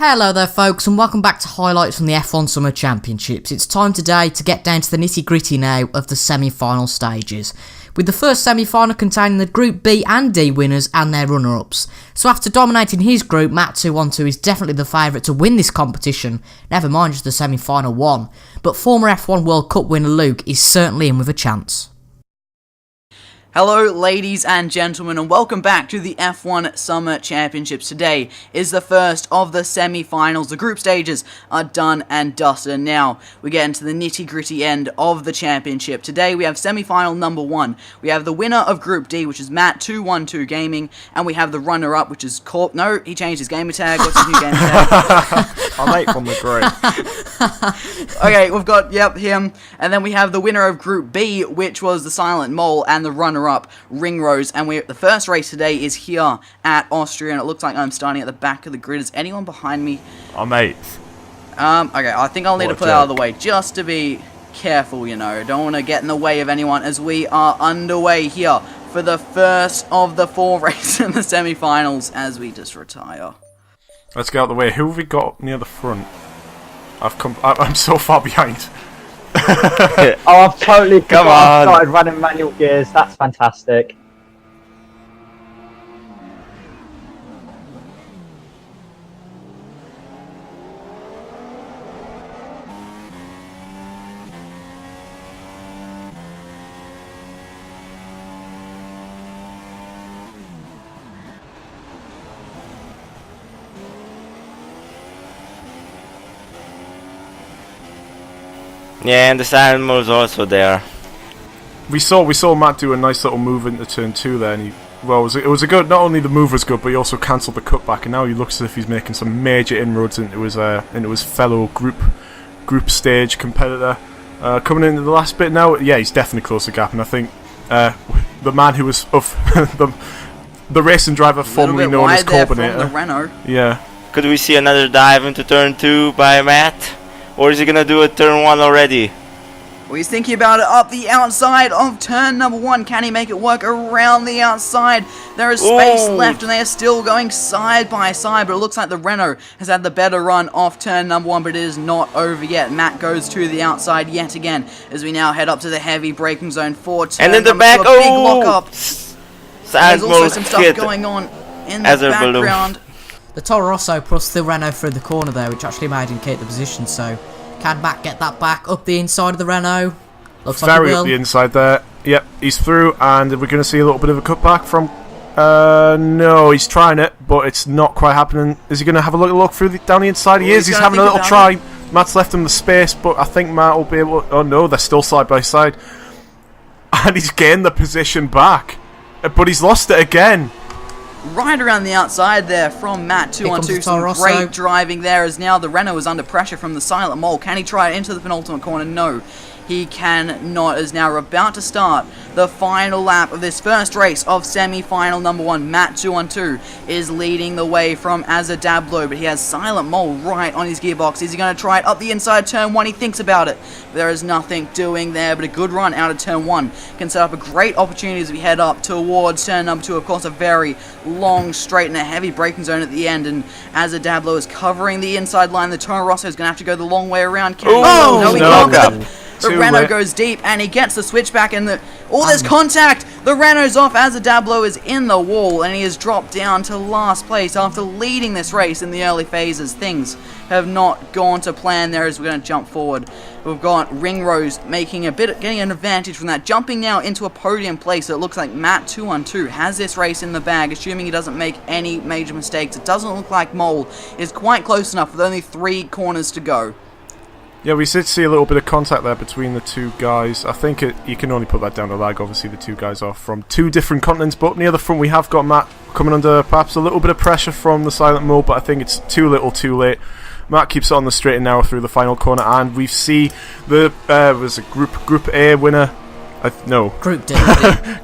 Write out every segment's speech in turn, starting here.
Hello there folks, and welcome back to highlights from the F1 Summer Championships. It's time today to get down to the nitty gritty now of the semi-final stages, with the first semi-final containing the Group B and D winners and their runner-ups. So after dominating his group, Matt 212 is definitely the favourite to win this competition, never mind just the semi-final one, but former F1 World Cup winner Luke is certainly in with a chance. Hello ladies and gentlemen, and welcome back to the F1 Summer Championships. Today is the first of the semi-finals. The group stages are done and dusted, and now we get into the nitty-gritty end of the championship. Today we have semi-final number 1. We have the winner of Group D, which is Matt 212 Gaming, and we have the runner-up, which is No, he changed his gamer tag. What's his new gamer tag? I'm late from the group. Okay, we've got, him. And then we have the winner of Group B, which was the Silent Mole, and the runner-up, Ringrose. And the first race today is here at Austria, and it looks like I'm starting at the back of the grid. Is anyone behind me? I'm 8th. Okay, I think I'll need to put it out of the way, just to be careful, you know. Don't want to get in the way of anyone, as we are underway here for the first of the 4 races in the semi-finals, as we just retire. Let's get out of the way. Who have we got near the front? I'm so far behind. Oh, I've totally started running manual gears. That's fantastic. Yeah, and the Silent Mole is also there. We saw Matt do a nice little move into turn 2 there, and it was a good. Not only the move was good, but he also cancelled the cutback, and now he looks as if he's making some major inroads into his fellow group stage competitor. Coming into the last bit now, yeah, he's definitely closed the gap, and I think the man who was of the racing driver formerly known as Corbinator. Yeah. Could we see another dive into turn 2 by Matt? Or is he gonna do it turn 1 already? Well, he's thinking about it up the outside of turn number 1. Can he make it work around the outside? There is space left, and they are still going side by side, but it looks like the Renault has had the better run off turn number 1, but it is not over yet. Matt goes to the outside yet again, as we now head up to the heavy braking zone for turn and then the back, big lock-up. There's also some stuff going on in the background. The Toro Rosso plus the Renault through the corner there, which actually made him keep the position, so can Matt get that back up the inside of the Renault? Looks like he will. Very up the inside there. Yep, he's through, and we're going to see a little bit of a cutback from... no, he's trying it, but it's not quite happening. Is he going to have a look through down the inside? He is, he's having a little try. Matt's left him the space, but I think Matt will be able... Oh no, they're still side by side. And he's gained the position back, but he's lost it again. Right around the outside there from Matt 212. Some great driving there, as now the Renault is under pressure from the Silent Mole. Can he try it into the penultimate corner? No, he cannot, as now we're about to start the final lap of this first race of semi-final number 1. Matt 212 is leading the way from Azadablo, but he has Silent Mole right on his gearbox. Is he going to try it up the inside turn 1? He thinks about it. There is nothing doing there, but a good run out of turn 1 can set up a great opportunity as we head up towards turn number 2. Of course, a very long straight and a heavy braking zone at the end, and Azadablo is covering the inside line. The Toro Rosso is going to have to go the long way around. No, he can't. The Renault goes deep, and he gets the switchback, and there's contact! The Renault's off. Azadablo is in the wall, and he has dropped down to last place after leading this race in the early phases. Things have not gone to plan there as we're going to jump forward. We've got Ringrose getting an advantage from that, jumping now into a podium place. So it looks like Matt 212 has this race in the bag, assuming he doesn't make any major mistakes. It doesn't look like Mole is quite close enough with only 3 corners to go. Yeah, we did see a little bit of contact there between the two guys. I think you can only put that down to lag. Obviously, the two guys are from 2 different continents, but near the front we have got Matt coming under perhaps a little bit of pressure from the Silent Mole, but I think it's too little too late. Matt keeps it on the straight and narrow through the final corner, and we see the Group A winner. Group D.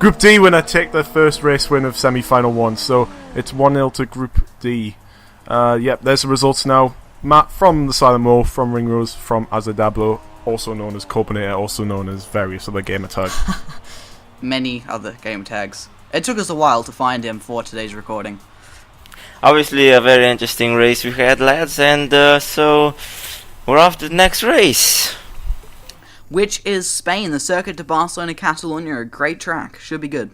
Group D winner take the first race win of semi-final 1. So it's 1-0 to Group D. Yep, there's the results now. Matt from the Silent Mole, from Ringrose, from Azadablo, also known as Corbinator, also known as various other gamer tags. Many other gamer tags. It took us a while to find him for today's recording. obviously a very interesting race we had, lads, and so we're off to the next race. Which is Spain, the Circuit de Barcelona Catalunya. A great track. Should be good.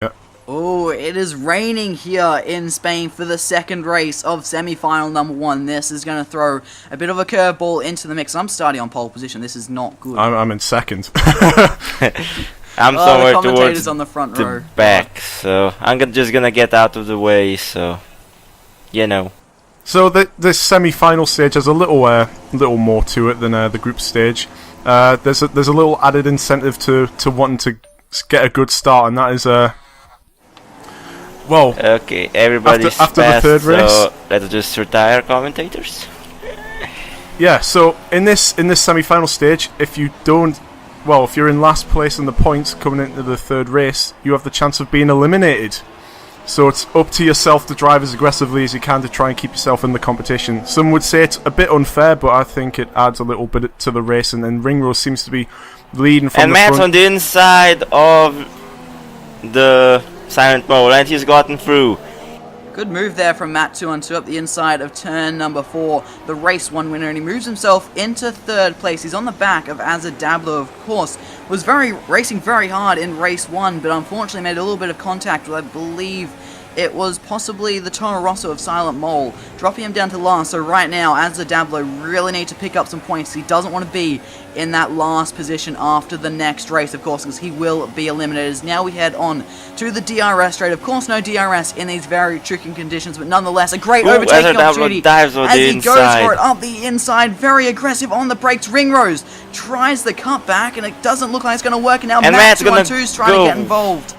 Yep. Oh, it is raining here in Spain for the second race of semi-final number 1. This is going to throw a bit of a curveball into the mix. I'm starting on pole position. This is not good. I'm in second. I'm somewhere the commentators towards on the front the row. back, so I'm just gonna get out of the way, so you know. So this semi-final stage has a little more to it than the group stage. There's a little added incentive to wanting to get a good start, and that is well. Okay, everybody's after fast, the third race. so let's just retire commentators. Yeah. So in this semi-final stage, if you're in last place in the points coming into the third race, you have the chance of being eliminated. So it's up to yourself to drive as aggressively as you can to try and keep yourself in the competition. Some would say it's a bit unfair, but I think it adds a little bit to the race, and then Ringrose seems to be leading from and the Matt's front. on the inside of the silent mole, and he's gotten through. Good move there from Matt 2-on-2 up the inside of turn number 4, the race 1 winner, and he moves himself into third place. He's on the back of Azza Dablo, of course, was racing very hard in race 1, but unfortunately made a little bit of contact with, I believe, it was possibly the Toro Rosso of Silent Mole, dropping him down to last. So right now, Azza Dablo really need to pick up some points. He doesn't want to be in that last position after the next race, of course, because he will be eliminated. As now we head on to the DRS straight. Of course, no DRS in these very tricky conditions, but nonetheless, a great overtaking opportunity dives on as the he inside. goes for it up the inside. Very aggressive on the brakes. Ringrose tries the cut back, and it doesn't look like it's going to work. And now Matt 2-on-2's trying to get involved.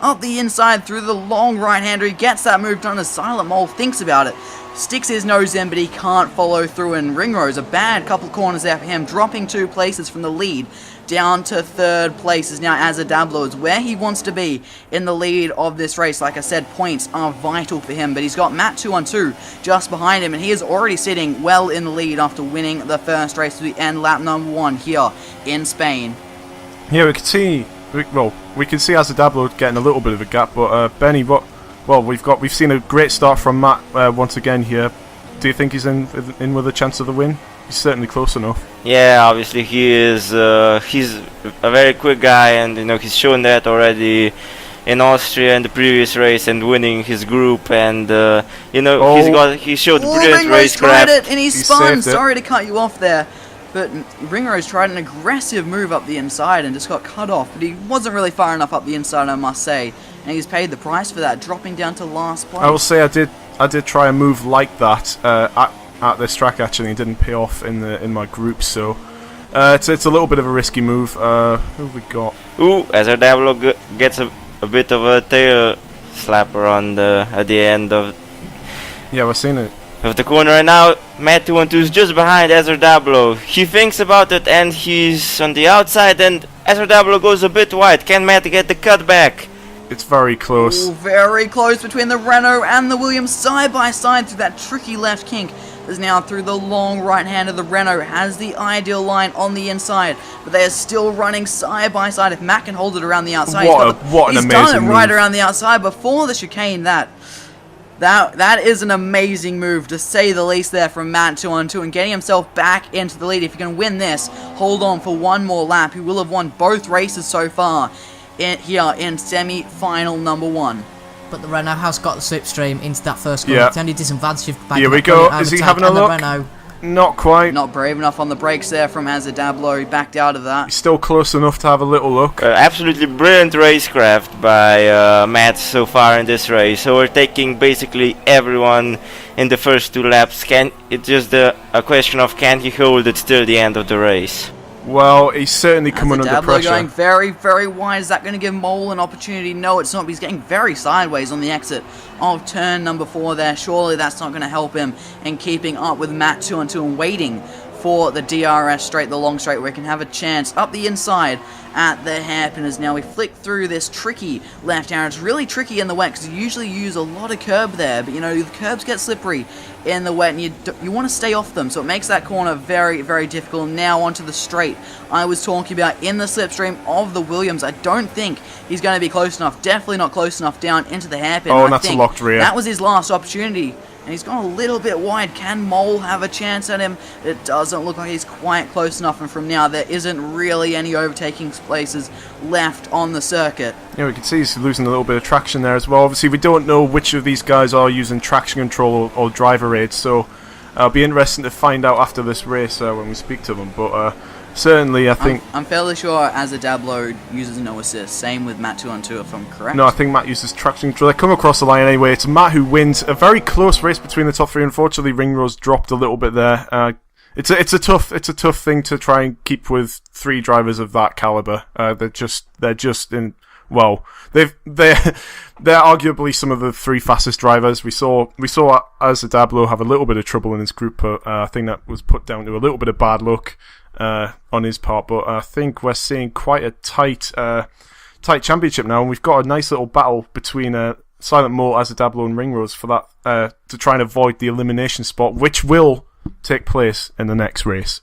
Up the inside through the long right-hander. He gets that move done as Silent Mole thinks about it. Sticks his nose in, but he can't follow through. And Ringrose, a bad couple of corners there for him, dropping 2 places from the lead down to third place. Is now Azza Dablo, is where he wants to be in the lead of this race. Like I said, points are vital for him, but he's got Matt 2-on-2 just behind him, and he is already sitting well in the lead after winning the first race to the end, lap number 1 here in Spain. Yeah, we can see. We can see Azza Dablo getting a little bit of a gap, but Benny, we've seen a great start from Matt once again here. Do you think he's in with a chance of the win? He's certainly close enough. Yeah, obviously he is. He's a very quick guy, and he's shown that already in Austria in the previous race and winning his group, and he showed brilliant racecraft. Tried it and he spun. Sorry to cut you off there. But Ringrose tried an aggressive move up the inside and just got cut off. But he wasn't really far enough up the inside, I must say. And he's paid the price for that, dropping down to last place. I will say I did try a move like that at this track. Actually, it didn't pay off in my group. So it's a little bit of a risky move. Who have we got? Ooh, Azza Dablo gets a bit of a tail slapper on at the end of. Yeah, we're seeing it. Of the corner, and now Matt 2-on-2 is just behind Azza Dablo. He thinks about it, and he's on the outside, and Azza Dablo goes a bit wide. Can Matt get the cut back? It's very close. Ooh, very close between the Renault and the Williams, side by side through that tricky left kink. Is now through the long right hand of the Renault, has the ideal line on the inside, but they are still running side by side. If Matt can hold it around the outside, he's done it right around the outside before the chicane. That is an amazing move, to say the least, there from Matt 2-on-2, and getting himself back into the lead. If he can win this, hold on for one more lap, he will have won both races so far here in semi-final number 1. But the Renault has got the slipstream into that first corner. Yeah. The only disadvantage of Here we go. Is he having a look? Renault. Not quite. Not brave enough on the brakes there from Azza Dablo. He backed out of that. He's still close enough to have a little look. Absolutely brilliant racecraft by Matt so far in this race. So we're taking basically everyone in the first 2 laps. It's just a question of can he hold it till the end of the race? Well, he's certainly coming under pressure. Going very, very wide. Is that going to give Mole an opportunity? No, it's not. But he's getting very sideways on the exit of turn number 4 there. Surely that's not going to help him in keeping up with Matt 2-on-2 and waiting for the DRS straight, the long straight, where we can have a chance up the inside at the hairpin. As now we flick through this tricky left arrow. It's really tricky in the wet because you usually use a lot of curb there, but you know, the curbs get slippery in the wet and you want to stay off them, so it makes that corner very, very difficult. Now onto the straight I was talking about in the slipstream of the Williams. I don't think he's going to be close enough, definitely not close enough down into the hairpin. Oh, and that's a locked rear. That was his last opportunity. And he's gone a little bit wide. Can Mole have a chance at him? It doesn't look like he's quite close enough. And from now, there isn't really any overtaking places left on the circuit. Yeah, we can see he's losing a little bit of traction there as well. Obviously, we don't know which of these guys are using traction control or driver aids. So it'll be interesting to find out after this race when we speak to them. But certainly, I think... I'm fairly sure Azadablo uses no assist. Same with Matt 2-on-2, if I'm correct. No, I think Matt uses traction control. They come across the line anyway. It's Matt who wins. A very close race between the top three. Unfortunately, Ringrose dropped a little bit there. It's a tough thing to try and keep with three drivers of that caliber. They're just in... Well, they're arguably some of the three fastest drivers. We saw Azadablo have a little bit of trouble in his group. I think that was put down to a little bit of bad luck on his part, but I think we're seeing quite a tight championship now, and we've got a nice little battle between Silent Mole, Azadablo, and Ringrose for that to try and avoid the elimination spot, which will take place in the next race.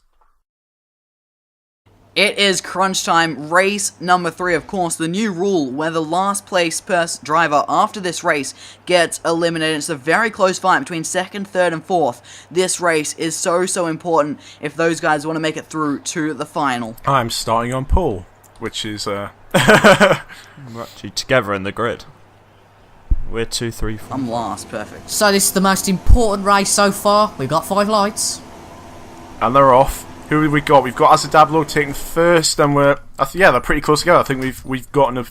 It is crunch time, race number 3, of course, the new rule where the last place driver after this race gets eliminated. It's a very close fight between 2nd, 3rd, and 4th. This race is so important if those guys want to make it through to the final. I'm starting on pole, which is... We're actually together in the grid. We're 2, 3, 4. I'm last, perfect. So this is the most important race so far. We've got 5 lights. And they're off. Who have we got? We've got Azadablo taking first, and they're pretty close together. I think we've gotten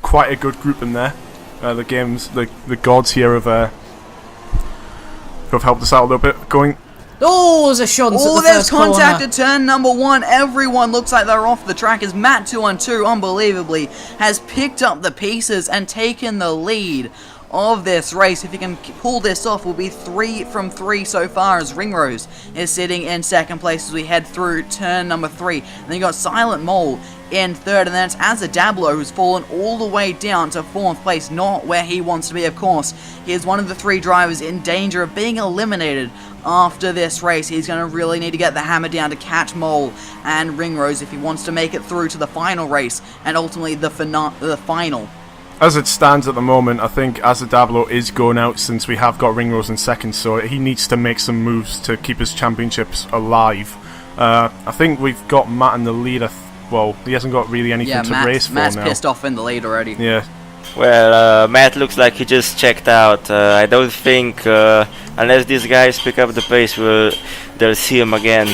quite a good group in there. The gods here have helped us out a little bit. Going. Oh, there's a shunt at the there's first contact corner. at turn number 1. Everyone looks like they're off the track as Matt 2-on-2, unbelievably, has picked up the pieces and taken the lead of this race. If he can pull this off, will be 3 from 3 so far, as Ringrose is sitting in 2nd place as we head through turn number 3. And then you got Silent Mole in 3rd, and then it's Azadablo who's fallen all the way down to 4th place, not where he wants to be, of course. He is one of the 3 drivers in danger of being eliminated after this race. He's going to really need to get the hammer down to catch Mole and Ringrose if he wants to make it through to the final race and ultimately the final. As it stands at the moment, I think Azadablo is going out since we have got Ringrose in 2nd, so he needs to make some moves to keep his championships alive. I think we've got Matt in the lead. Well, he hasn't got really anything to race for now. Matt's pissed off in the lead already. Yeah. Well, Matt looks like he just checked out. I don't think, unless these guys pick up the pace, they'll see him again.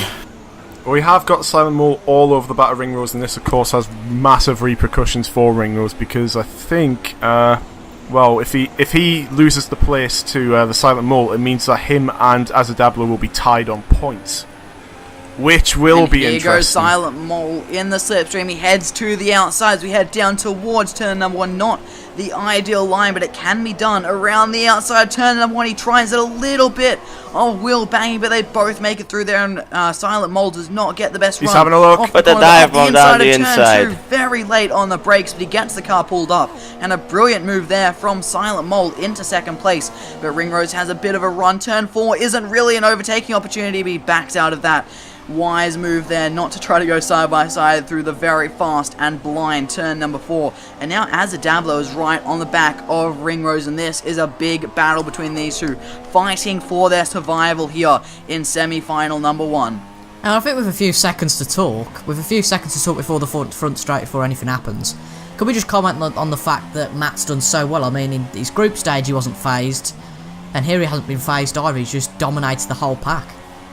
We have got Silent Mole all over the back of Ringrose, and this, of course, has massive repercussions for Ringrose because I think, if he loses the place to the Silent Mole, it means that him and Azadablo will be tied on points, which will be interesting. Here goes Silent Mole in the slipstream. He heads to the outsides. We head down towards turn number 1. Not the ideal line, but it can be done around the outside. Turn number 1, he tries it a little bit of wheel banging, but they both make it through there, and Silent Mole does not get the best run. He's having a look. But the dive bomb down the inside. Very late on the brakes, but he gets the car pulled up, and a brilliant move there from Silent Mole into 2nd place. But Ringrose has a bit of a run. Turn 4 isn't really an overtaking opportunity, but he backs out of that. Wise move there not to try to go side by side through the very fast and blind turn number 4. And now Azadablo is right on the back of Ringrose, and this is a big battle between these two, fighting for their survival here in semi-final number 1. And I think with a few seconds to talk before the front straight, before anything happens, could we just comment on the fact that Matt's done so well? I mean, in his group stage he wasn't phased, and here he hasn't been phased either. He's just dominated the whole pack.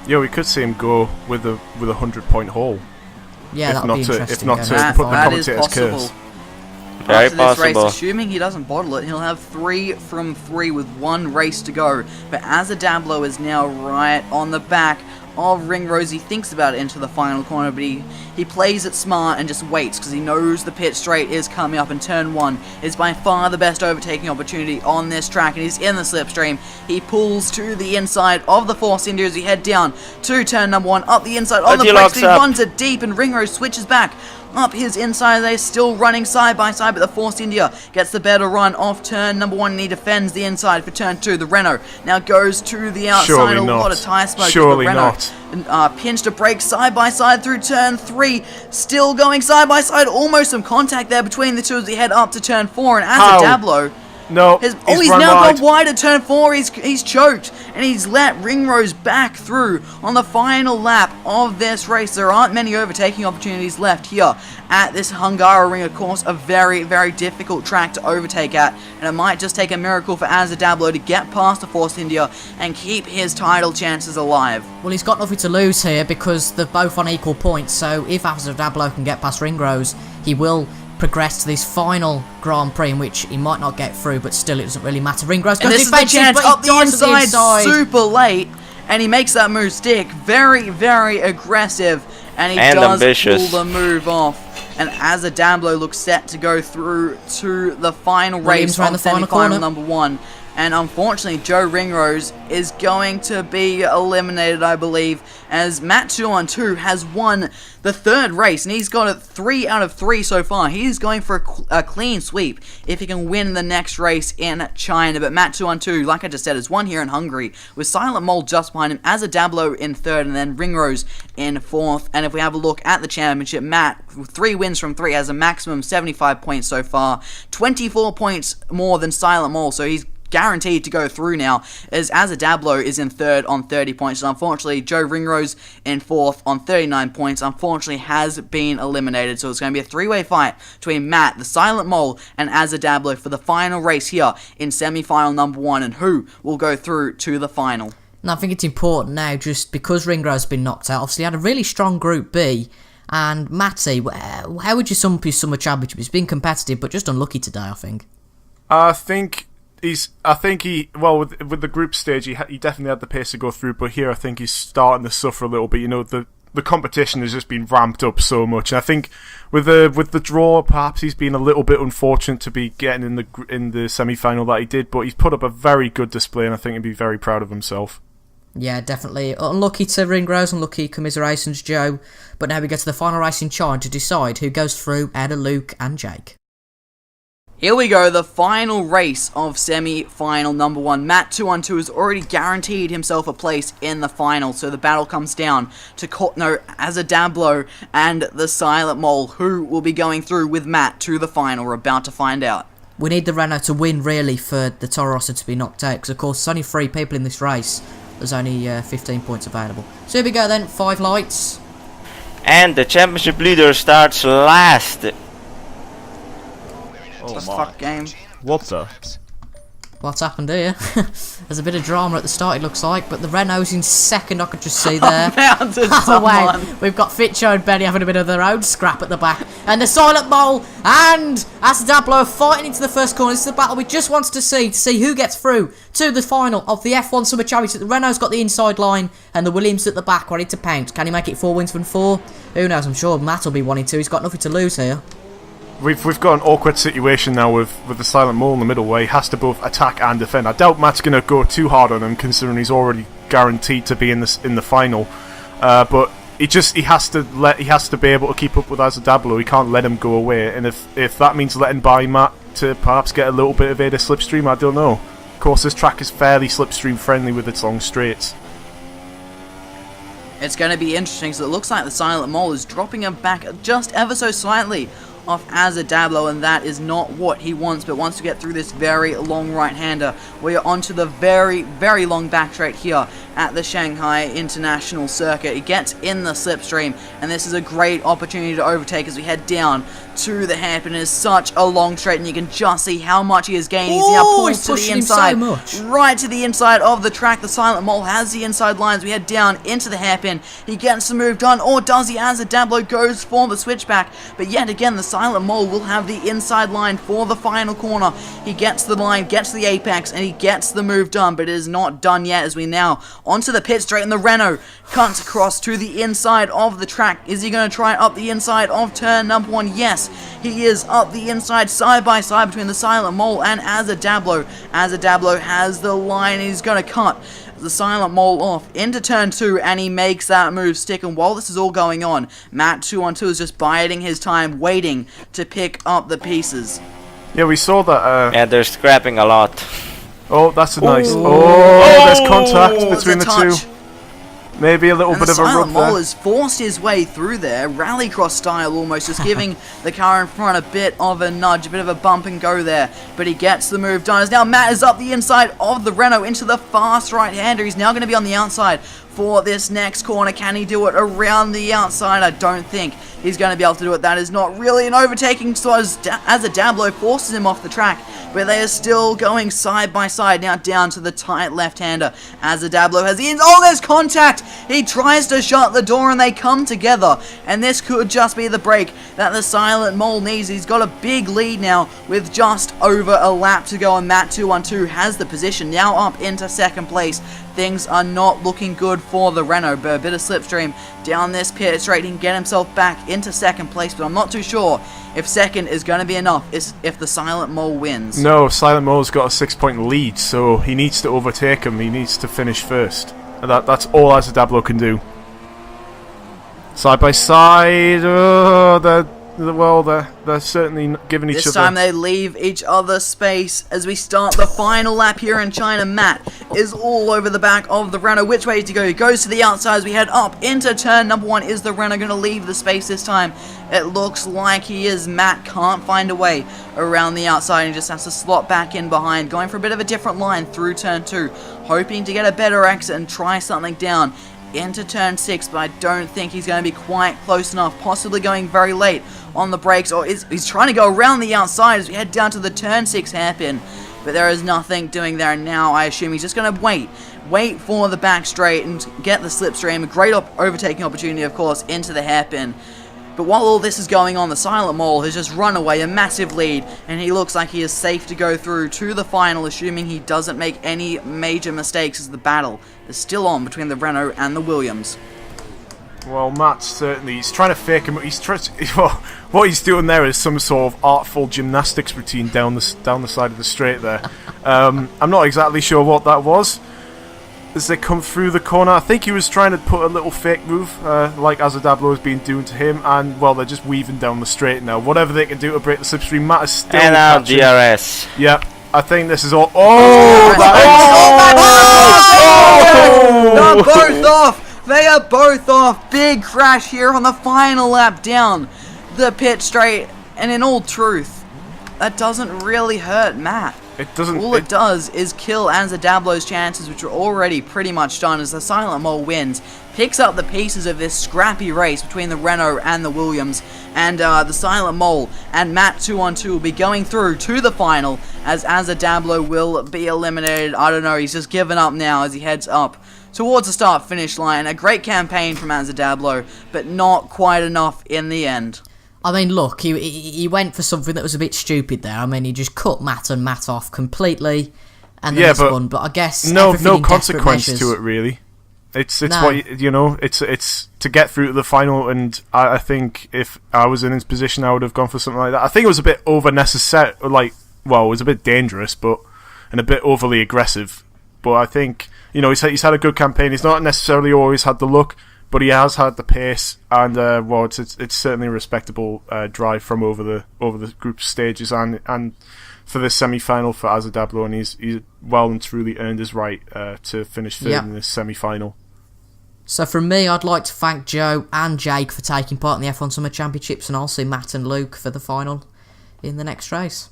Yeah, we could see him go with a 100-point haul. Yeah, that would be interesting. If not to put the commentator's curse. Very After this race, possible. assuming he doesn't bottle it, he'll have 3 from 3 with 1 race to go. But Azadablo is now right on the back of Ringrose. He thinks about it into the final corner, but he plays it smart and just waits because he knows the pit straight is coming up, and turn 1 is by far the best overtaking opportunity on this track, and he's in the slipstream. He pulls to the inside of the Force India as he head down to turn number 1, up the inside on the brakes, he runs it deep, and Ringrose switches back up his inside. They're still running side by side, but the Force India gets the better run off turn number 1, and he defends the inside for turn 2. The Renault now goes to the outside. Surely a not. lot of tyre smoke. Surely the Renault not. Pinched a brake side by side through turn 3, still going side by side. Almost some contact there between the two as he head up to turn 4, and as a Dablo, no, he's run now wide. gone wide at turn 4. He's choked, and he's let Ringrose back through on the final lap of this race. There aren't many overtaking opportunities left here at this Hungaroring, of course, a very, very difficult track to overtake at, and it might just take a miracle for Azadablo to get past the Force India and keep his title chances alive. Well, he's got nothing to lose here because they're both on equal points, so if Azadablo can get past Ringrose, he will progress to this final Grand Prix, in which he might not get through, but still it doesn't really matter. Ringrose and goes this is the chance up the inside, super late, and he makes that move stick. Very, very aggressive, and he does ambitious. pull the move off. And Azadablo looks set to go through to the final race on semi-final number 1. And unfortunately, Joe Ringrose is going to be eliminated, I believe, as Matt 212 has won the 3rd race, and he's got a 3 out of 3 so far. He is going for a clean sweep if he can win the next race in China. But Matt 212, like I just said, has won here in Hungary, with Silent Mole just behind him, Azadablo in 3rd, and then Ringrose in 4th. And if we have a look at the championship, Matt, with 3 wins from 3, has a maximum 75 points so far, 24 points more than Silent Mole, so he's guaranteed to go through now, as Azadablo is in 3rd on 30 points, and unfortunately Joe Ringrose in 4th on 39 points unfortunately has been eliminated. So it's going to be a 3-way fight between Matt, the Silent Mole, and Azadablo for the final race here in semi-final number 1, and who will go through to the final. And I think it's important now, just because Ringrose has been knocked out. Obviously, he had a really strong Group B, and Matty, how would you sum up his summer championship? It's been competitive, but just unlucky today, I think. With the group stage, he definitely had the pace to go through, but here I think he's starting to suffer a little bit. You know, the competition has just been ramped up so much, and I think with the draw, perhaps he's been a little bit unfortunate to be getting in the semi-final that he did, but he's put up a very good display, and I think he'd be very proud of himself. Yeah, definitely. Unlucky to Ringrose, unlucky commiserations, Joe. But now we go to the final race in China to decide who goes through out of Luke and Jake. Here we go, the final race of semi-final number 1. Matt 212 has already guaranteed himself a place in the final, so the battle comes down to Azadablo and the Silent Mole, who will be going through with Matt to the final. We're about to find out. We need the Renault to win, really, for the Toro Rosso to be knocked out, because of course there's only 3 people in this race. There's only 15 points available. So here we go then, 5 lights. And the championship leader starts last. Oh Just my. fuck game. What the? What's happened here? There's a bit of drama at the start, it looks like, but the Renault's in 2nd, I could just see there. Oh, wow. We've got Fitcho and Benny having a bit of their own scrap at the back. And the Silent Mole and Azadablo are fighting into the first corner. This is the battle we just wanted to see who gets through to the final of the F1 Summer Championship. The Renault's got the inside line, and the Williams at the back ready to pounce. Can he make it 4 wins from 4? Who knows, I'm sure Matt will be wanting to. He's got nothing to lose here. We've got an awkward situation now with the Silent Mole in the middle, where he has to both attack and defend. I doubt Matt's going to go too hard on him, considering he's already guaranteed to be in the final. But he has to be able to keep up with Azadablo. He can't let him go away, and if that means letting by Matt to perhaps get a little bit of Ada slipstream, I don't know. Of course, this track is fairly slipstream friendly with its long straights. It's going to be interesting, so it looks like the Silent Mole is dropping him back just ever so slightly off Azadablo, and that is not what he wants, but wants to get through this very long right-hander. We are onto the very, very long back straight here at the Shanghai International Circuit. He gets in the slipstream, and this is a great opportunity to overtake as we head down to the hairpin. It is such a long straight, and you can just see how much he is gaining. He's now pulled to the inside, right to the inside of the track. The Silent Mole has the inside lines. We head down into the hairpin. He gets the move done, or does he? Azadablo goes for the switchback, but yet again, the Silent Mole will have the inside line for the final corner. He gets the line, gets the apex, and he gets the move done, but it is not done yet, as we now onto the pit straight, and the Renault cuts across to the inside of the track. Is he going to try up the inside of turn number 1? Yes, he is up the inside, side by side between the Silent Mole and Azadablo. Azadablo has the line, he's going to cut the Silent Mole off into turn 2, and he makes that move stick. And while this is all going on, Matt 212 is just biding his time, waiting to pick up the pieces. Yeah, we saw that. Yeah, they're scrapping a lot. Oh, that's a nice. Ooh. Oh, there's contact It's between a the touch. two. Maybe a little And bit the of a Silent rub Mole there. has forced his way through there, rallycross style almost, just giving the car in front a bit of a nudge, a bit of a bump and go there. But he gets the move done. As now Matt is up the inside of the Renault into the fast right-hander. He's now going to be on the outside for this next corner. Can he do it around the outside? I don't think he's going to be able to do it. That is not really an overtaking, so as Azadablo forces him off the track, but they are still going side by side now down to the tight left-hander. Azadablo has the ins. Oh, there's contact! He tries to shut the door and they come together, and this could just be the break that the Silent Mole needs. He's got a big lead now with just over a lap to go, and Matt 212 has the position now up into second place. Things are not looking good for the Renault, but a bit of slipstream down this pit straight. He can get himself back into second place, but I'm not too sure if second is going to be enough if the Silent Mole wins. No, Silent Mole's got a 6-point lead, so he needs to overtake him. He needs to finish first. And that's all Azadablo can do. Side by side. Oh, they're certainly giving each other. This time they leave each other space as we start the final lap here in China. Matt is all over the back of the Renault. Which way to go? He goes to the outside as we head up into turn number 1. Is the Renault going to leave the space this time? It looks like he is. Matt can't find a way around the outside and just has to slot back in behind, going for a bit of a different line through turn 2, hoping to get a better exit and try something down into turn 6, but I don't think he's going to be quite close enough, possibly going very late on the brakes, or he's trying to go around the outside as we head down to the turn 6 hairpin, but there is nothing doing there. Now I assume he's just going to wait for the back straight and get the slipstream. A great overtaking opportunity, of course, into the hairpin. But while all this is going on, the Silent Mole has just run away a massive lead, and he looks like he is safe to go through to the final, assuming he doesn't make any major mistakes, as the battle is still on between the Renault and the Williams. Well, Matt certainly, he's trying to fake him. What he's doing there is some sort of artful gymnastics routine down the side of the straight there. I'm not exactly sure what that was. As they come through the corner, I think he was trying to put a little fake move, like Azadablo has been doing to him, and well, they're just weaving down the straight now. Whatever they can do to break the slipstream, Matt is still And now catching. DRS. Yep, I think this is all. Oh, They're both off! They are both off! Big crash here on the final lap down the pit straight, and in all truth, that doesn't really hurt Matt. It doesn't. All it does is kill Azadablo's chances, which are already pretty much done, as the Silent Mole wins, picks up the pieces of this scrappy race between the Renault and the Williams, and the Silent Mole and Matt 212 will be going through to the final, as Azadablo will be eliminated. I don't know, he's just given up now as he heads up towards the start-finish line. A great campaign from Azadablo, but not quite enough in the end. I mean, look, he went for something that was a bit stupid there. I mean, he just cut Matt off completely, and then spun. But I guess no consequence to it really. It's No. what you know. It's to get through to the final, and I think if I was in his position, I would have gone for something like that. I think it was a bit unnecessary, it was a bit dangerous, and a bit overly aggressive. But I think he's had a good campaign. He's not necessarily always had the luck, but he has had the pace, and it's certainly a respectable drive from over the group stages, and for this semi-final for Azadablo, and he's well and truly earned his right to finish third in this semi-final. So from me, I'd like to thank Joe and Jake for taking part in the F1 Summer Championships, and I'll see Matt and Luke for the final in the next race.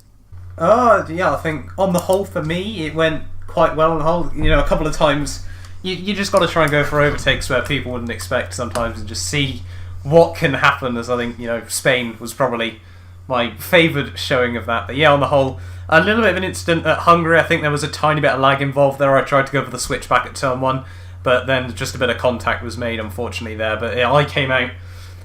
I think on the whole for me it went quite well on the whole. A couple of times you just got to try and go for overtakes where people wouldn't expect sometimes, and just see what can happen, as I think Spain was probably my favoured showing of that. But yeah, on the whole, a little bit of an incident at Hungary. I think there was a tiny bit of lag involved there. I tried to go for the switch back at turn 1, but then just a bit of contact was made, unfortunately, there. But yeah, I came out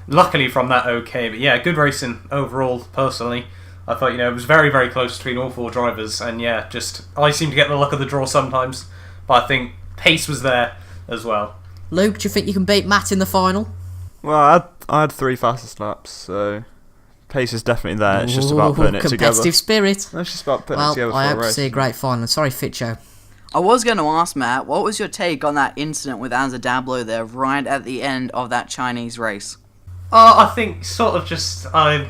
luckily from that okay. But yeah, good racing overall, personally. I thought, it was very, very close between all four drivers, and yeah, I seem to get the luck of the draw sometimes, but I think pace was there, as well. Luke, do you think you can beat Matt in the final? Well, I had 3 fastest laps, so pace is definitely there. It's just about putting it together. Competitive spirit. It's just about putting it together for I a hope to race. see a great final. Sorry, Fitcho. I was going to ask, Matt, what was your take on that incident with Azadablo there right at the end of that Chinese race? I think sort of just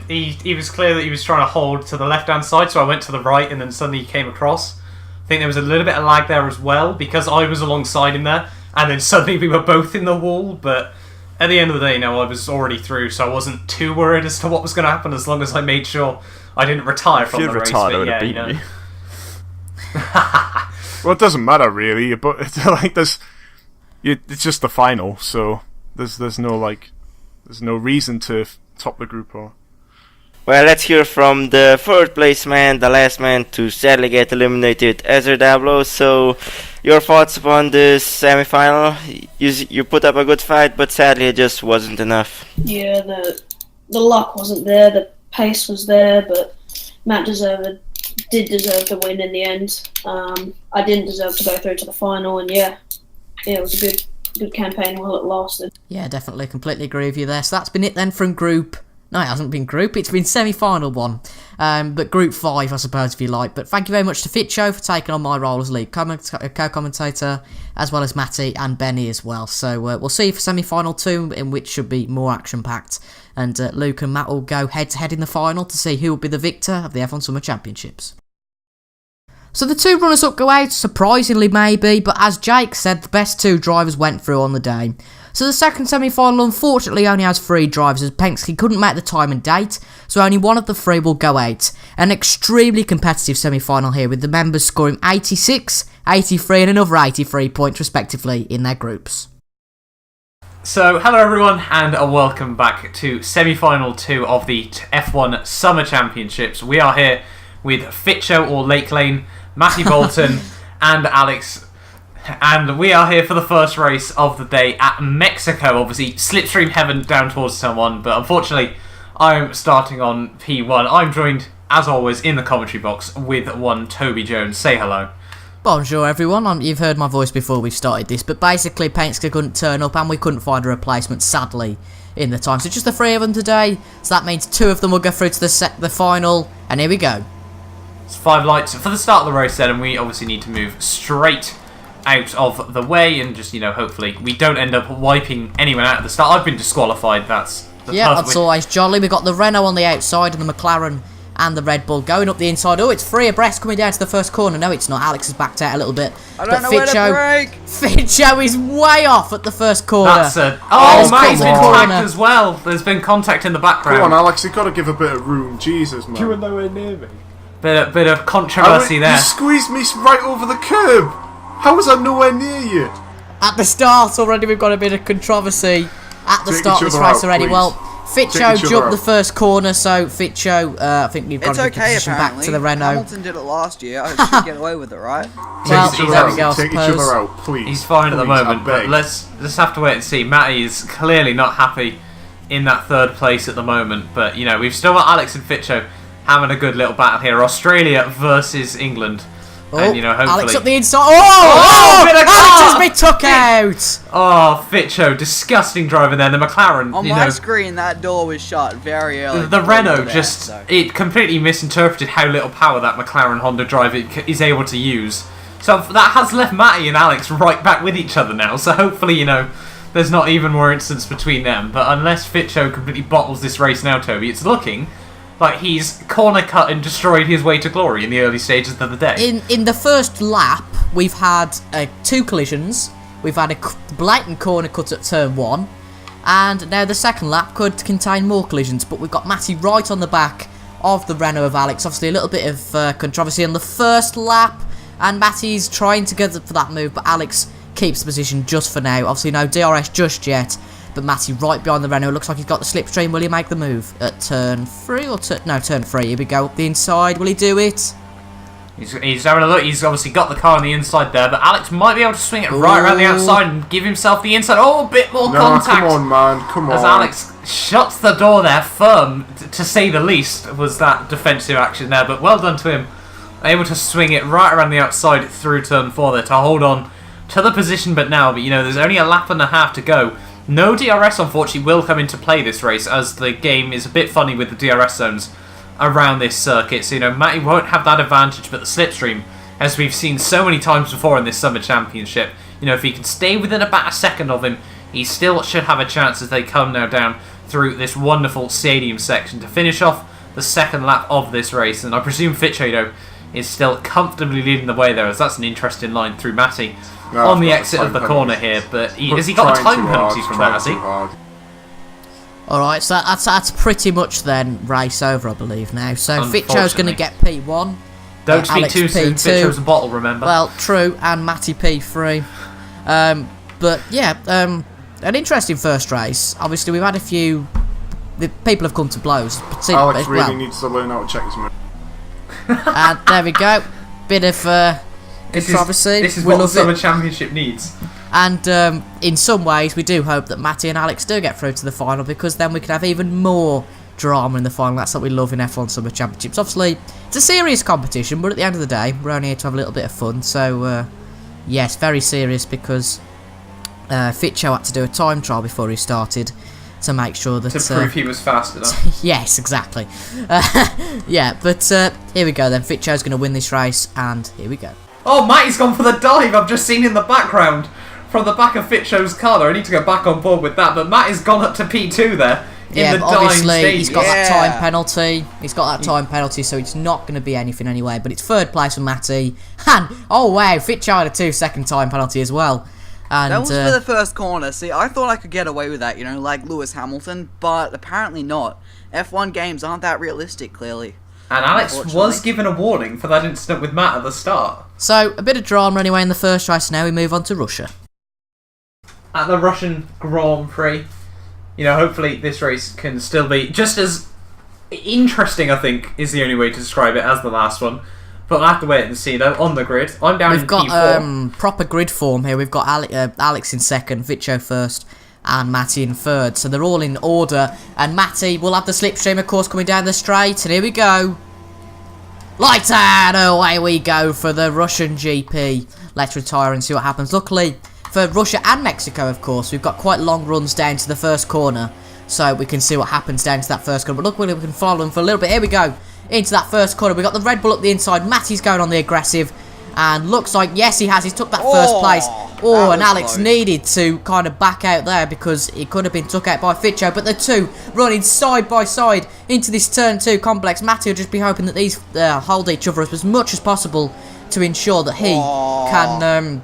he was clear that he was trying to hold to the left-hand side, so I went to the right and then suddenly he came across. I think there was a little bit of lag there as well because I was alongside him there and then suddenly we were both in the wall, but at the end of the day, I was already through, so I wasn't too worried as to what was going to happen as long as I made sure I didn't retire from the race. If you'd retired, I would have beaten you. Well, it doesn't matter really, but it's like it's just the final, so there's no reason to top the group or. Well, let's hear from the third place man, the last man to sadly get eliminated, Azadablo. So, your thoughts upon this semi-final? You put up a good fight, but sadly it just wasn't enough. Yeah, the luck wasn't there, the pace was there, but Matt did deserve the win in the end. I didn't deserve to go through to the final, and yeah, it was a good campaign while it lasted. Yeah, definitely, completely agree with you there. So that's been it then from Group. No, it hasn't been Group, it's been semi-final one. But Group 5, I suppose, if you like. But thank you very much to Fitcho for taking on my role as lead co-commentator, as well as Matty and Benny as well. So we'll see you for semi-final 2, in which should be more action-packed. And Luke and Matt will go head-to-head in the final to see who will be the victor of the F1 Summer Championships. So the 2 runners-up go out, surprisingly maybe, but as Jake said, the best 2 drivers went through on the day. So the second semi-final unfortunately only has 3 drivers as Penske couldn't make the time and date, so only one of the 3 will go out. An extremely competitive semi-final here with the members scoring 86, 83 and another 83 points respectively in their groups. So, hello everyone, and welcome back to semi-final 2 of the F1 Summer Championships. We are here with Fitcho or Lake Lane, Matty Bolton, and Alex. And we are here for the first race of the day at Mexico. Obviously, slipstream heaven down towards Turn 1, but unfortunately, I'm starting on P1. I'm joined, as always, in the commentary box with one Toby Jones. Say hello. Bonjour everyone, you've heard my voice before we started this, but basically Penske couldn't turn up and we couldn't find a replacement, sadly, in the time. So just the 3 of them today, so that means 2 of them will go through to the final, and here we go. It's 5 lights for the start of the race then, and we obviously need to move straight out of the way and just, hopefully we don't end up wiping anyone out at the start. I've been disqualified, that's the that's always jolly. We've got the Renault on the outside and the McLaren and the Red Bull going up the inside. Oh, it's 3 abreast coming down to the first corner. No, it's not. Alex has backed out a little bit. I don't know where to brake. Fitcho is way off at the first corner. That's Matt's been tagged as well. There's been contact in the background. Come on, Alex, you've got to give a bit of room. Jesus, man. You were nowhere near me. Bit of controversy there. You squeezed me right over the curb. How was I nowhere near you? At the start already, we've got a bit of controversy at the start of this race already. Please. Well, Fitcho jumped the first corner, so Fitcho, I think you've got to okay, position back to the Renault. Hamilton did it last year. I should get away with it, right? Well, there we go, I Take each suppose. other out, please. He's fine at the Please, moment, I but beg. let's just have to wait and see. Matty is clearly not happy in that 3rd place at the moment, but we've still got Alex and Fitcho having a good little battle here. Australia versus England. And, hopefully... Alex up the inside. Alex has been took out. Oh, Fitcho, disgusting driving there. The McLaren, On my screen, that door was shut very early. the Renault it completely misinterpreted how little power that McLaren Honda drive is able to use. So that has left Matty and Alex right back with each other now. So hopefully, there's not even more incidents between them. But unless Fitcho completely bottles this race now, Toby, it's looking like he's corner cut and destroyed his way to glory in the early stages of the day. In the first lap, we've had 2 collisions. We've had a blatant corner cut at turn 1. And now the second lap could contain more collisions. But we've got Matty right on the back of the Renault of Alex. Obviously a little bit of controversy on the first lap. And Matty's trying to go for that move. But Alex keeps the position just for now. Obviously no DRS just yet. But Matty right behind the Renault. Looks like he's got the slipstream. Will he make the move at turn 3 or turn 3? Here we go up the inside. Will he do it? He's having a look. He's obviously got the car on the inside there, but Alex might be able to swing it right around the outside and give himself the inside. Oh, a bit more contact. Come on, man. Come on. As Alex shuts the door there, firm, to say the least, was that defensive action there. But well done to him. Able to swing it right around the outside through turn 4 there to hold on to the position but now, but there's only a lap and a half to go. No DRS, unfortunately, will come into play this race, as the game is a bit funny with the DRS zones around this circuit. So, Matty won't have that advantage, but the slipstream, as we've seen so many times before in this Summer Championship, if he can stay within about a second of him, he still should have a chance as they come now down through this wonderful stadium section to finish off the second lap of this race. And I presume Fitcho, is still comfortably leading the way there, as that's an interesting line through Matty on the exit of the corner here. But has he got a time penalty from that, has he? Alright, so that's pretty much then race over, I believe, now. So Fitcho's going to get P1. Don't speak Alex too soon, P2. Fitcho's a bottle, remember. Well, true, and Matty P3. But yeah, an interesting first race. Obviously, we've had a few... The people have come to blows. Alex really needs to learn how to check his move. And there we go. Bit of controversy. This is what the Summer Championship needs. And in some ways, we do hope that Matty and Alex do get through to the final, because then we can have even more drama in the final. That's what we love in F1 Summer Championships. Obviously, it's a serious competition, but at the end of the day, we're only here to have a little bit of fun. So, yes, very serious, because Fitcho had to do a time trial before he started to make sure that... To prove he was fast enough. Yes, exactly. Yeah, but here we go then. Fitcho's going to win this race, and here we go. Oh, Matty's gone for the dive. I've just seen in the background from the back of Fitcho's car. I need to go back on board with that, but Matty's gone up to P2 there. Yeah, in the obviously he's got that time penalty. He's got that time penalty, so it's not going to be anything anyway. But it's third place for Matty. And, oh wow, Fitcho had a 2-second time penalty as well. And, that was for the first corner. See, I thought I could get away with that, like Lewis Hamilton, but apparently not. F1 games aren't that realistic, clearly. And Alex was given a warning for that incident with Matt at the start. So, a bit of drama anyway in the first race. Now we move on to Russia. At the Russian Grand Prix, hopefully this race can still be just as interesting, I think, is the only way to describe it, as the last one. But we'll have to wait and see, though, on the grid. I'm down in P4. We've got proper grid form here. We've got Alex in second, Fitcho first, and Matty in third. So they're all in order. And Matty will have the slipstream, of course, coming down the straight. And here we go. Lights out! Away we go for the Russian GP. Let's retire and see what happens. Luckily, for Russia and Mexico, of course, we've got quite long runs down to the first corner. So we can see what happens down to that first corner. But luckily, we can follow them for a little bit. Here we go. Into that first corner. We've got the Red Bull up the inside. Matty's going on the aggressive. And looks like, yes, he has. He's took that first place. Oh, and Alex needed to kind of back out there because he could have been took out by Fitcho. But the two running side by side into this turn 2 complex. Matty will just be hoping that these hold each other up as much as possible to ensure that he can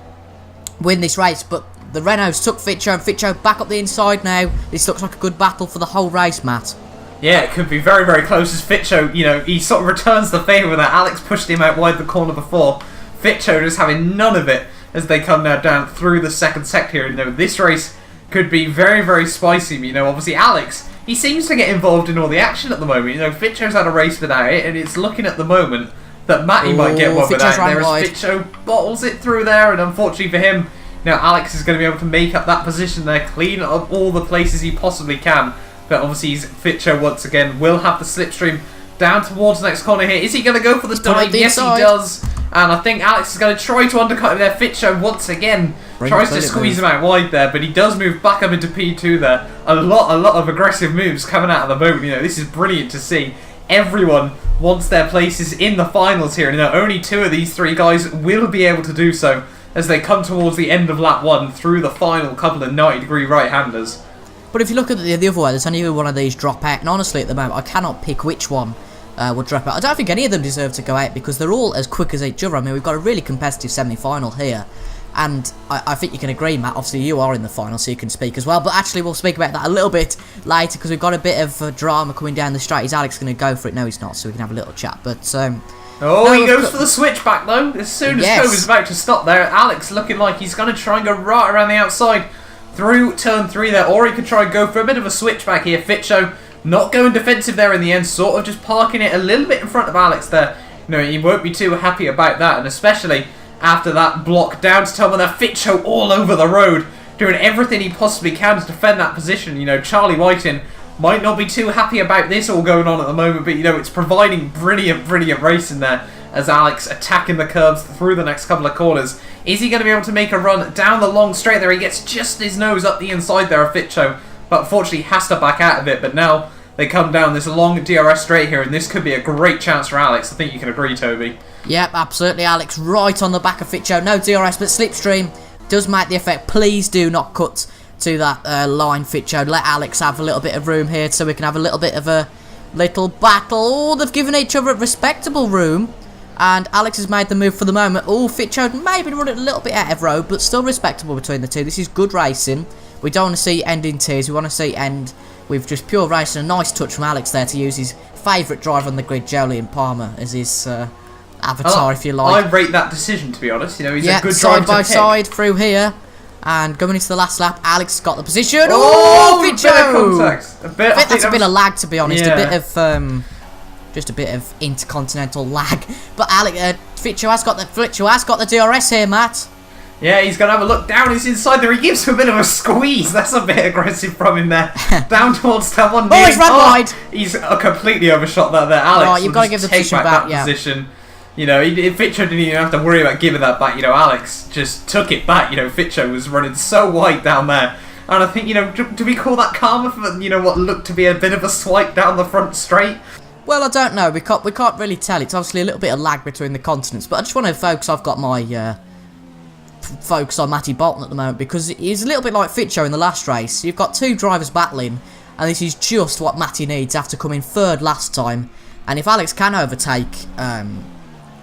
win this race. But the Renaults took Fitcho, and Fitcho back up the inside now. This looks like a good battle for the whole race, Matt. Yeah, it could be very, very close as Fitcho, he sort of returns the favour that Alex pushed him out wide the corner before. Fitcho just having none of it as they come now down through the second sector here. This race could be very, very spicy. Obviously Alex, he seems to get involved in all the action at the moment. Fitcho's had a race without it, and it's looking at the moment that Matty might get one without it. There's Fitcho bottles it through there, and unfortunately for him, Alex is going to be able to make up that position there, clean up all the places he possibly can. But obviously Fitcho once again will have the slipstream down towards the next corner here. Is he going to go for the dive? Yes, he does. And I think Alex is going to try to undercut him there. Fitcho once again tries to squeeze him out wide there, but he does move back up into P2 there. A lot of aggressive moves coming out at the moment. This is brilliant to see. Everyone wants their places in the finals here, and only 2 of these 3 guys will be able to do so as they come towards the end of lap 1 through the final couple of 90-degree right-handers. But if you look at the other way, there's only one of these drop out, and honestly at the moment I cannot pick which one will drop out. I don't think any of them deserve to go out because they're all as quick as each other. I mean, we've got a really competitive semi-final here, and I think you can agree, Matt, obviously you are in the final so you can speak as well, but actually we'll speak about that a little bit later because we've got a bit of drama coming down the straight. Is Alex going to go for it? No, he's not, so we can have a little chat, but... he goes for the switchback though. As soon as Cove is about to stop there, Alex looking like he's going to try and go right around the outside through turn 3 there, or he could try and go for a bit of a switchback here. Fitcho not going defensive there in the end, sort of just parking it a little bit in front of Alex there. He won't be too happy about that, and especially after that block down to Tillman there. Fitcho all over the road, doing everything he possibly can to defend that position. Charlie Whiting might not be too happy about this all going on at the moment, but it's providing brilliant racing there as Alex attacking the curbs through the next couple of corners. Is he going to be able to make a run down the long straight there? He gets just his nose up the inside there of Fitcho, but unfortunately has to back out of it. But now they come down this long DRS straight here, and this could be a great chance for Alex. I think you can agree, Toby. Yep, absolutely, Alex. Right on the back of Fitcho. No DRS, but Slipstream does make the effect. Please do not cut to that line, Fitcho. Let Alex have a little bit of room here so we can have a little bit of a little battle. Oh, they've given each other a respectable room. And Alex has made the move for the moment. Oh, Fitcho maybe running a little bit out of road, but still respectable between the two. This is good racing. We don't want to see end in tears. We want to see end with just pure racing. A nice touch from Alex there to use his favourite driver on the grid, Jolyon Palmer, as his avatar, if you like. I rate that decision, to be honest. You know, he's a good driver side by side through here. And going into the last lap, Alex got the position. Oh, Fitcho! I think that's a bit of lag, to be honest. Yeah. A bit of just a bit of intercontinental lag. But Fitcho has got the DRS here, Matt. Yeah, he's going to have a look down. He's inside there. He gives him a bit of a squeeze. That's a bit aggressive from him there. Down towards that one. Oh, he's ran wide. He's completely overshot that there. Alex, right, you've got to give the position back. Yeah. Position. You know, Fitcho didn't even have to worry about giving that back. You know, Alex just took it back. You know, Fitcho was running so wide down there. And I think, you know, do we call that karma for, you know, what looked to be a bit of a swipe down the front straight? Well, I don't know. We can't really tell. It's obviously a little bit of lag between the continents. But I just want to focus. I've got my focus on Matty Bolton at the moment because he's a little bit like Fitcho in the last race. You've got two drivers battling, and this is just what Matty needs after coming third last time. And if Alex can overtake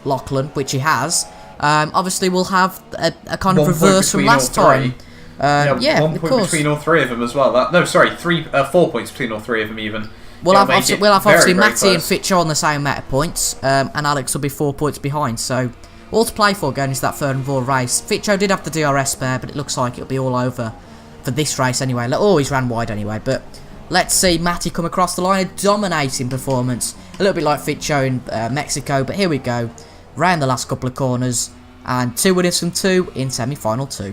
Lachlan, which he has, obviously we'll have a kind of reverse from last time. Yeah, 1 point between all three of them as well. 4 points between all three of them even. We'll have obviously Matty and Fitcho on the same amount of points, and Alex will be 4 points behind. So all to play for going into that third and fourth race. Fitcho did have the DRS spare, but it looks like it'll be all over for this race anyway. Oh, he's ran wide anyway, but let's see Matty come across the line. A dominating performance. A little bit like Fitcho in Mexico, but here we go. Round the last couple of corners, and 2 winners from 2 in semi-final 2.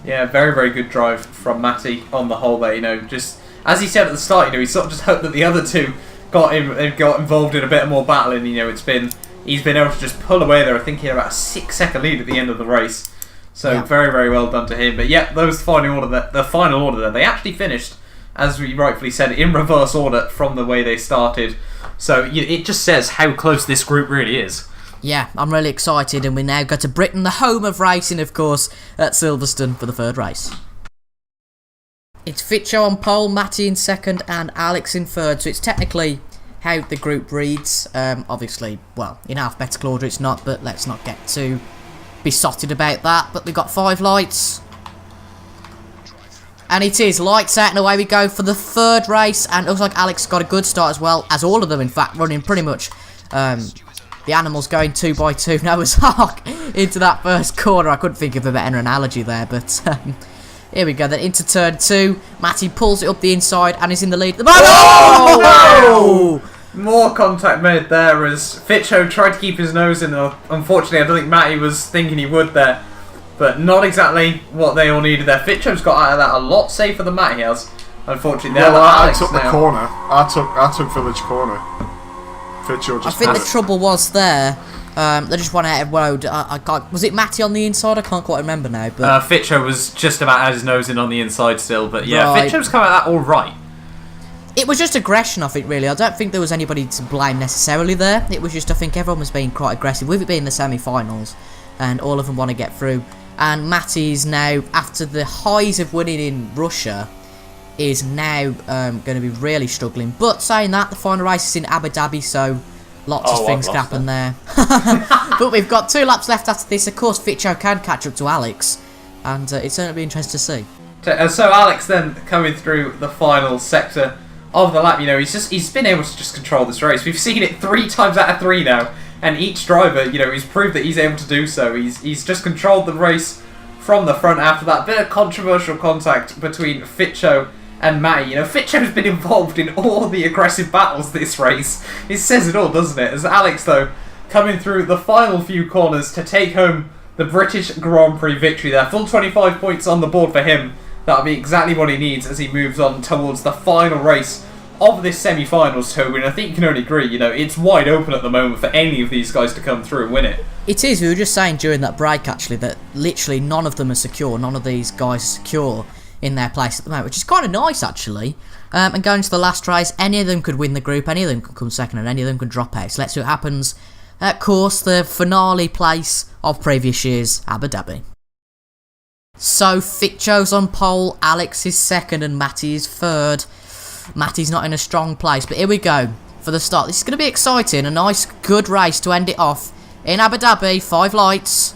Yeah, very, very good drive from Matty on the whole there. You know, just as he said at the start, you know, he sort of just hoped that the other two got involved in a bit more battling. You know, he's been able to just pull away there. I think he had about a 6-second lead at the end of the race. So yeah. Very, very well done to him. But yeah, the final order there, they actually finished, as we rightfully said, in reverse order from the way they started. So it just says how close this group really is. Yeah, I'm really excited, and we now go to Britain, the home of racing, of course, at Silverstone for the third race. It's Fitcho on pole, Matty in second, and Alex in third, so it's technically how the group reads. Obviously, well, in alphabetical order it's not, but let's not get too besotted about that. But we've got 5 lights. And it is lights out and away we go for the third race, and it looks like Alex got a good start as well, as all of them in fact, running pretty much the animals going 2 by 2 Noah's Ark into that first corner. I couldn't think of a better analogy there, but here we go then into turn 2. Matty pulls it up the inside and is in the lead at the moment. Oh! More contact made there as Fitcho tried to keep his nose in. Unfortunately, I don't think Matty was thinking he would there. But not exactly what they all needed there. Fitcho's got out of that a lot safer than Matty has. Unfortunately, there. Well, I took the corner. I took Village Corner. Fitcho just. I think the trouble was there. They just went out of road. Was it Matty on the inside? I can't quite remember now. But Fitcho was just about had his nose in on the inside still. But yeah, right. Fitcho's come out of that all right. It was just aggression, I think, really. I don't think there was anybody to blame necessarily there. It was just, I think everyone was being quite aggressive, with it being the semi-finals, and all of them want to get through. And Matty's now, after the highs of winning in Russia, is now going to be really struggling. But saying that, the final race is in Abu Dhabi, so lots of things can happen there. But we've got 2 laps left after this. Of course, Fitcho can catch up to Alex, and it's going to be interesting to see. So Alex then coming through the final sector of the lap, you know, he's been able to just control this race. We've seen it 3 times out of 3 now. And each driver, you know, he's proved that he's able to do so. He's just controlled the race from the front after that bit of controversial contact between Fitcho and Matty. You know, Fitcho's been involved in all the aggressive battles this race. It says it all, doesn't it? As Alex, though, coming through the final few corners to take home the British Grand Prix victory there. Full 25 points on the board for him. That'll be exactly what he needs as he moves on towards the final race of this semi-finals, Toby, and I think you can only agree, it's wide open at the moment for any of these guys to come through and win it. It is. We were just saying during that break, actually, that literally none of them are secure. None of these guys are secure in their place at the moment, which is kind of nice, actually. And going to the last race, any of them could win the group, any of them could come second, and any of them could drop out. So let's see what happens. Of course, the finale place of previous years, Abu Dhabi. So, Fitcho's on pole, Alex is second, and Matty is third. Matty's not in a strong place, but here we go for the start. This is going to be exciting, a nice, good race to end it off in Abu Dhabi. 5 lights.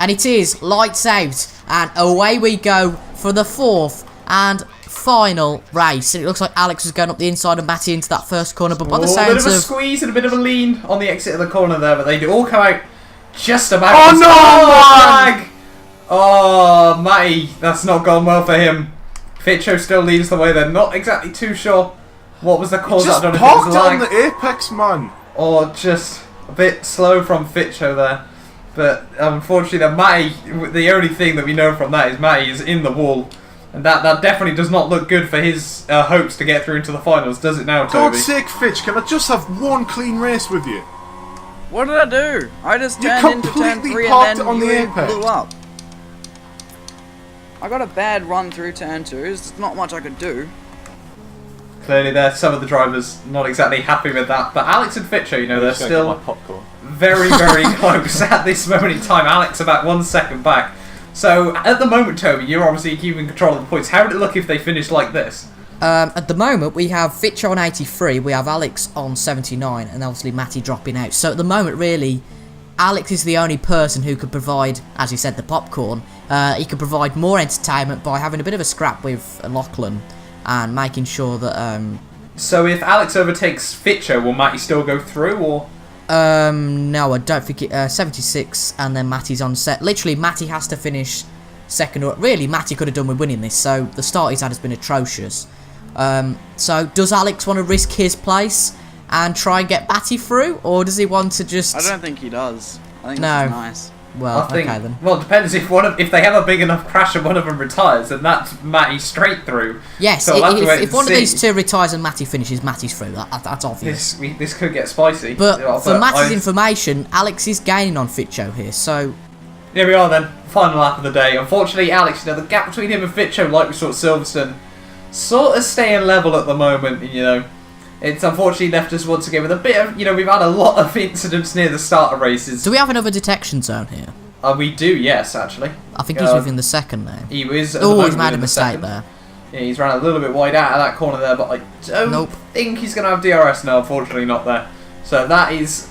And it is lights out, and away we go for the 4th and final race. And it looks like Alex is going up the inside and Matty into that first corner, but by the sounds a bit of a squeeze and a bit of a lean on the exit of the corner there, but they do all come out just about. Oh no! Oh, Matty, that's not gone well for him. Fitcho still leads the way. They're not exactly too sure what was the cause. Just I don't know parked if it was on the apex, man. or just a bit slow from Fitcho there. But unfortunately, the only thing that we know from that is Matty is in the wall. And that definitely does not look good for his hopes to get through into the finals, does it now, Toby? God's sake, Fitch, can I just have one clean race with you? What did I do? I just You turned into turn completely 3 parked and then on the you apex. blew up. I got a bad run through turn 2. There's not much I could do. Clearly, there some of the drivers not exactly happy with that. But Alex and Fitcho, they're still very, very close at this moment in time. Alex about 1 second back. So, at the moment, Toby, you're obviously keeping control of the points. How would it look if they finished like this? At the moment, we have Fitcho on 83, we have Alex on 79, and obviously Matty dropping out. So at the moment, really, Alex is the only person who could provide, as you said, the popcorn. He could provide more entertainment by having a bit of a scrap with Lachlan and making sure that... So if Alex overtakes Fitcho, will Matty still go through, or...? No, I don't think it... 76, and then Matty's on set. Literally, Matty has to finish second. Or really, Matty could have done with winning this, so the start he's had has been atrocious. So, does Alex want to risk his place and try and get Matty through, or does he want to just... I don't think he does. I think No. this is nice. Well, I think, okay then. Well, it depends if they have a big enough crash and one of them retires, then that's Matty straight through. Yes, So we'll have to wait if and one of see. these two retires and Matty finishes, Matty's through. That's obvious. This could get spicy. But for Matty's information, Alex is gaining on Fitcho here, so... Here we are then, final lap of the day. Unfortunately, Alex, the gap between him and Fitcho, like we saw at Silverstone, sort of staying level at the moment, It's unfortunately left us once again with a bit of, we've had a lot of incidents near the start of races. Do we have another detection zone here? We do, yes, actually. I think he's within the second there. He was. Oh, he's made a mistake there. Yeah, he's ran a little bit wide out of that corner there, but I don't think he's going to have DRS now, unfortunately not there. So that is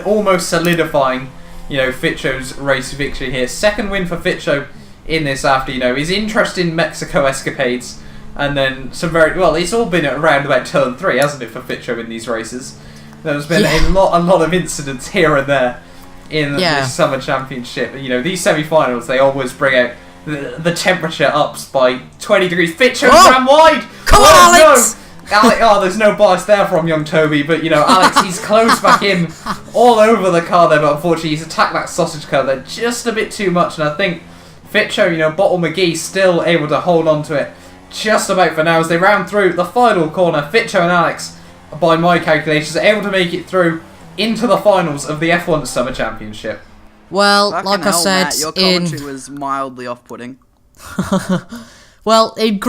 almost solidifying, Fitcho's race victory here. Second win for Fitcho in this after, his interest in Mexico escapades. And then some it's all been around about turn 3, hasn't it, for Fitcho in these races? There's been a lot of incidents here and there in this summer championship. These semi-finals, they always bring out the temperature ups by 20 degrees. Fitcho ran wide! Come on, Alex! No. There's no bias there from young Toby, but Alex, he's close back in all over the car there, but unfortunately he's attacked that sausage car there just a bit too much, and I think Fitcho, Bottle McGee still able to hold on to it just about for now as they round through the final corner. Fitcho and Alex, by my calculations, are able to make it through into the finals of the F1 Summer Championship. Well, Fucking like I hell, said, Matt, your commentary was mildly off-putting. Well, in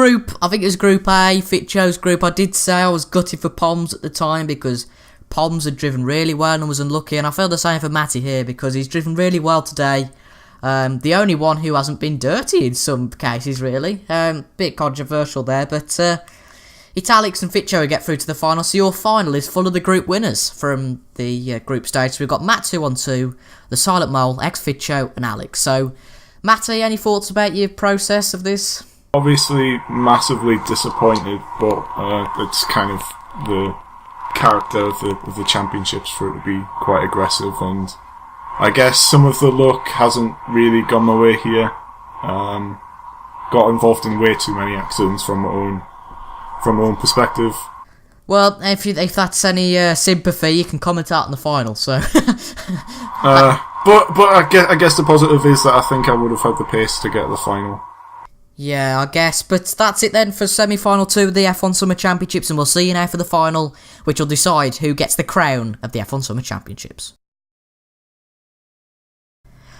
I think it was Group A, Fitcho's group, I did say I was gutted for Poms at the time because Poms had driven really well and was unlucky, and I feel the same for Matty here because he's driven really well today. The only one who hasn't been dirty in some cases, really. Bit controversial there, but it's Alex and Fitcho who get through to the final. So your final is full of the group winners from the group stage. So we've got Matt 2-on-2, the Silent Mole, ex-Fitcho, and Alex. So, Matty, any thoughts about your process of this? Obviously, massively disappointed, but it's kind of the character of the championships for it to be quite aggressive, and I guess some of the luck hasn't really gone my way here. Got involved in way too many accidents from my own perspective. Well, if that's any sympathy, you can comment out in the final. So, but I guess the positive is that I think I would have had the pace to get to the final. Yeah, I guess. But that's it then for semi-final 2 of the F1 Summer Championships, and we'll see you now for the final, which will decide who gets the crown of the F1 Summer Championships.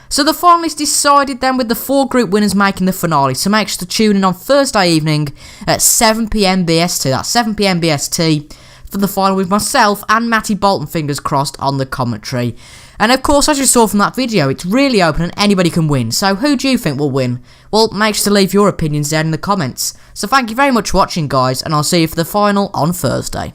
So the final is decided then with the 4 group winners making the finale, so make sure to tune in on Thursday evening at 7pm BST, that's 7pm BST, for the final with myself and Matty Bolton, fingers crossed, on the commentary. And of course, as you saw from that video, it's really open and anybody can win, so who do you think will win? Well, make sure to leave your opinions down in the comments. So thank you very much for watching, guys, and I'll see you for the final on Thursday.